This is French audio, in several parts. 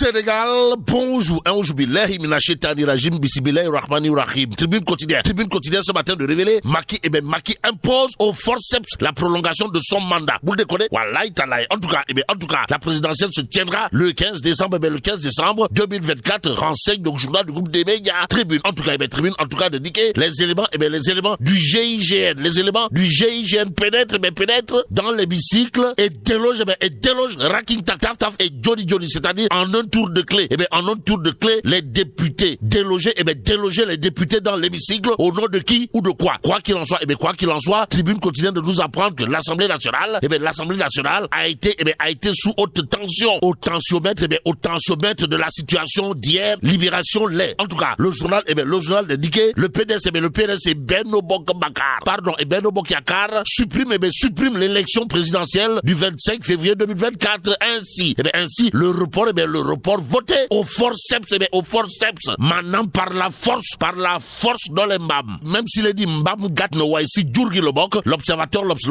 Sénégal, bonjour. Tribune quotidienne ce matin de révéler Macky impose au forceps la prolongation de son mandat. Vous le déconnez? Wallahi talaï. En tout cas, la présidentielle se tiendra le 15 décembre. Le 15 décembre 2024, renseigne donc journal du groupe des médias Tribune. En tout cas, d'indiquer les éléments du GIGN. Les éléments du GIGN pénètrent dans l'hémicycle et délogent Raking Taf et Johnny, c'est-à-dire en un tour de clé. Les députés déloger les députés dans l'hémicycle au nom de qui ou de quoi? Quoi qu'il en soit, Tribune quotidienne de nous apprendre que l'Assemblée nationale a été sous haute tension, au tensiomètre de la situation d'hier, Libération l'est. En tout cas, le journal d'indiquer le PDS et Benno Bokk Yakaar supprime l'élection présidentielle du 25 février 2024. Ainsi, le report voté au forceps, maintenant par la force dans les mbam. Même s'il est dit mbam gat no wa ici Djurgi le bok, l'observateur l'Obs,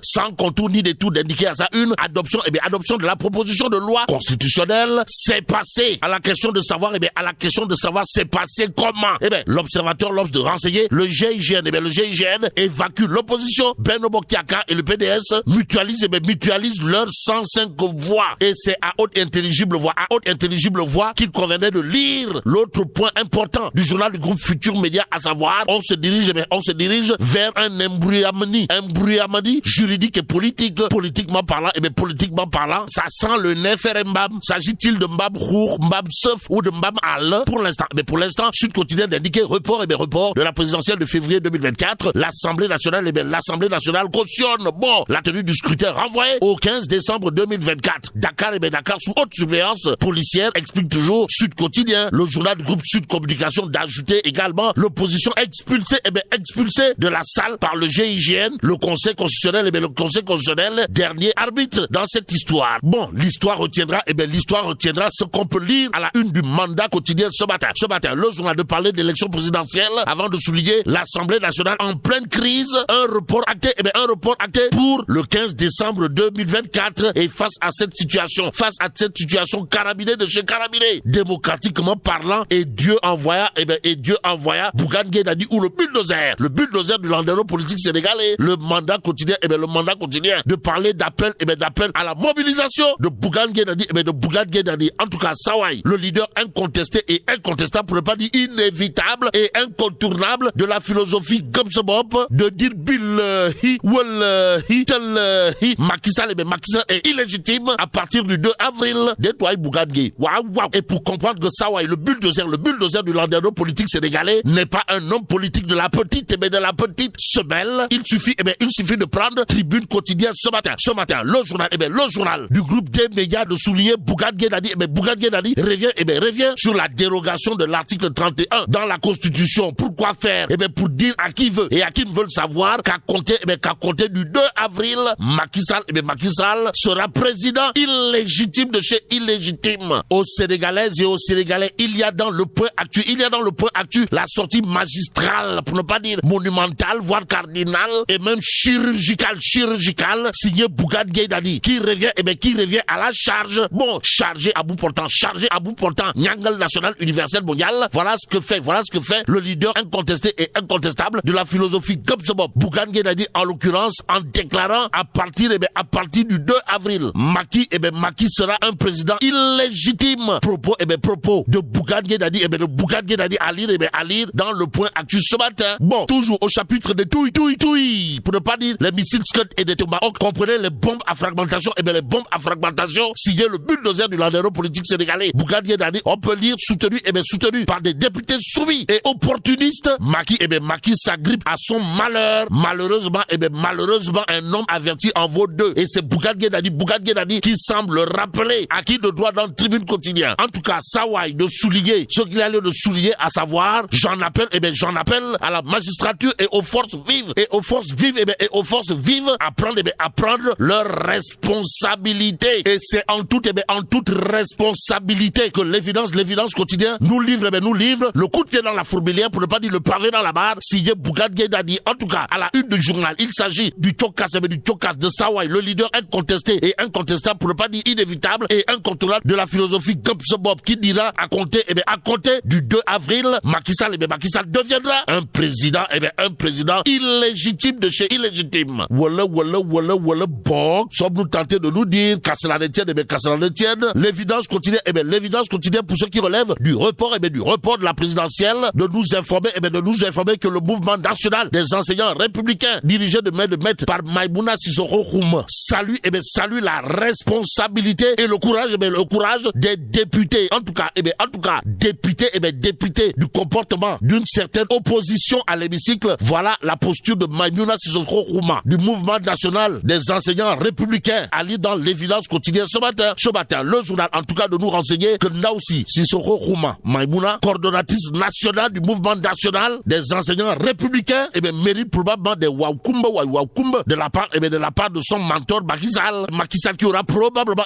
sans contour ni détour d'indiquer à sa une adoption de la proposition de loi constitutionnelle, c'est passé à la question de savoir, c'est passé comment? L'observateur l'Obs de renseigner le GIGN, évacue l'opposition, Benno Bokk Yakaar et le PDS mutualisent leurs 105 voix. Et c'est à haute intelligible voix qu'il convenait de lire l'autre point important du journal du groupe Futur Média, à savoir, on se dirige vers un embrouillamani juridique et politique. Politiquement parlant, ça sent le nefer mbam. S'agit-il de mbam rour, mbam seuf ou de mbam al? Pour l'instant, Sud Quotidien d'indiquer report de la présidentielle de février 2024. L'Assemblée nationale cautionne, la tenue du scrutin renvoyé au 15 décembre 2024. Dakar sous haute surveillance policière, explique toujours Sud Quotidien. Le journal du groupe Sud Communication d'ajouter également l'opposition expulsée de la salle par le GIGN, le Conseil constitutionnel, dernier arbitre dans cette histoire. L'histoire retiendra ce qu'on peut lire à la une du mandat quotidien ce matin. Le journal de parler d'élection présidentielle avant de souligner l'Assemblée nationale en pleine crise, un report acté pour le 15 décembre 2024. Et face à cette situation carabinée de chez carabiné, démocratiquement parlant, et Dieu envoya Bougane Gueye Dany ou le bulldozer du landerneau politique sénégalais. Le mandat quotidien de parler d'appel à la mobilisation de Bougane Gueye Dany. En tout cas, Sawai, le leader incontesté et incontestable, pour ne pas dire inévitable et incontournable de la philosophie Gumsebop, de dire billahi wallahi tallahi Macky Sall est illégitime à partir du 2 avril. Détoile Bougane Gueye. Waouh. Et pour comprendre que Sawai, le bulldozer du landerneau politique sénégalais, n'est pas un homme politique de la petite semelle, il suffit de prendre Tribune quotidienne ce matin. Le journal du groupe des médias de souligner Bougane Gueye Dany revient sur la dérogation de l'article 31 dans la Constitution. Pourquoi faire? Pour dire à qui veut et à qui ne veut savoir qu'à compter du 2 avril, Macky Sall sera président illégitime de chez illégitime. Aux Sénégalaises et aux Sénégalais, il y a dans le point actu la sortie magistrale, pour ne pas dire monumentale, voire cardinale et même chirurgicale, signée Bougane Gueye Dany, qui revient à la charge. Chargé à bout portant, Nyangal national universel mondial. Voilà ce que fait le leader incontesté et incontestable de la philosophie Gumsebop, Bougane Gueye Dany, en l'occurrence, en déclarant à partir du 2 avril, Macky sera un président illégitime. Propos de Bougane Gueye Dany à lire dans le point actu ce matin. Toujours au chapitre des touille, pour ne pas dire les missiles Scud et des Tomahawk, comprenez les bombes à fragmentation, signé le bulldozer du landerneau politique sénégalais, Bougane Gueye Dany, on peut lire soutenu par des députés soumis et opportunistes. Macky s'agrippe à son malheur. Malheureusement, un homme averti en vaut deux. Et c'est Bougane Gueye Dany qui semble rappeler à qui de droit dans le Tribune quotidien. En tout cas, Sawai de souligner ce qu'il a lieu de souligner, à savoir, j'en appelle à la magistrature et aux forces vives à prendre leurs responsabilités. Et c'est en toute responsabilité que l'évidence quotidien nous livre le coup de pied dans la fourmilière, pour ne pas dire le pavé dans la barre, signé Bougane Gueye Dany. En tout cas, à la une du journal, il s'agit du Tchokas de Sawai, le leader incontesté et incontestable, pour ne pas dire inévitable et incontournable national de la philosophie Bob qui dira à compter du 2 avril, Macky Sall deviendra un président illégitime de chez illégitime. Voilà, bon, sommes-nous tentés de nous dire qu'à cela ne tienne, l'évidence continue, pour ceux qui relèvent du report, de la présidentielle, de nous informer que le mouvement national des enseignants républicains, dirigé de maître par Maïmouna Sissoko Khouma, salue la responsabilité et le courage des députés, en tout cas, députés du comportement d'une certaine opposition à l'hémicycle. Voilà la posture de Maïmouna Sissoko Khouma, du mouvement national des enseignants républicains, à lire dans l'évidence quotidienne ce matin, le journal, en tout cas, de nous renseigner que là aussi, Sissoko Khouma, Maïmouna, coordonnatrice nationale du mouvement national des enseignants républicains, mérite probablement des waukumba de la part de son mentor Macky Sall qui aura probablement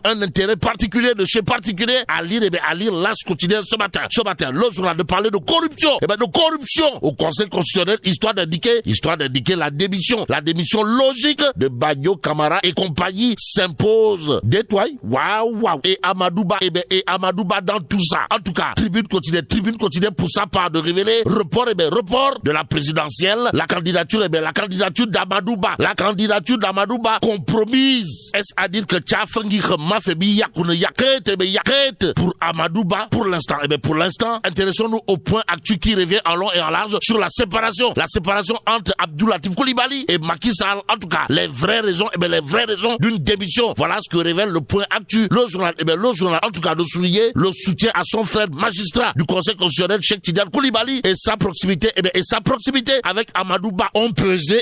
un intérêt particulier à lire l'As quotidien ce matin, le journal de parler de corruption, au Conseil constitutionnel, histoire d'indiquer la démission logique de Bagno Camara et compagnie s'impose. Détoile, waouh, et Amadouba dans tout ça. En tout cas, tribune quotidienne pour sa part de révéler report de la présidentielle, la candidature d'Amadouba, compromise. Est-ce à dire que Tchafangi Mafebi Yakune Yaket pour Amadouba pour l'instant? Intéressons-nous au point actuel qui revient en long et en large sur la séparation entre Abdoulatif Coulibaly et Macky Sall. En tout cas, les vraies raisons d'une démission. Voilà ce que révèle le point actuel. Le journal, en tout cas, de souligner le soutien à son frère magistrat du Conseil constitutionnel, Cheikh Tidiane Coulibaly, et sa proximité avec Amadouba ont pesé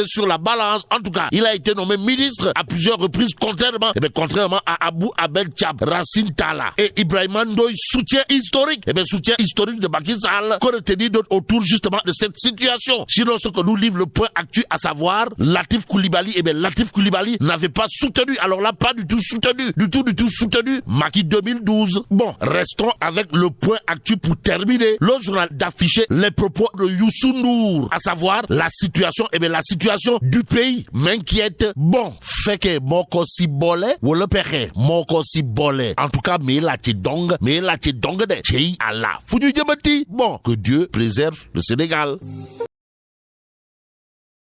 sur la balance. En tout cas, il a été nommé ministre à plusieurs reprises, contrairement à Abou Abel Tchab, Racine Tala et Ibrahim Ndoye, soutien historique de Macky Sall, qu'on retenir autour justement de cette situation. Sinon, ce que nous livre le point actuel, à savoir Latif Coulibaly, n'avait pas soutenu, alors là, pas du tout soutenu Macky 2012. Bon, restons avec le point actuel pour terminer. Le journal d'afficher les propos de Youssou N'Dour, à savoir la situation du pays m'inquiète. Bon, fait que moko si bolé ou le père moko si bolé. En tout cas, mais la dong de Tchei Allah. Bon, que Dieu préserve le Sénégal.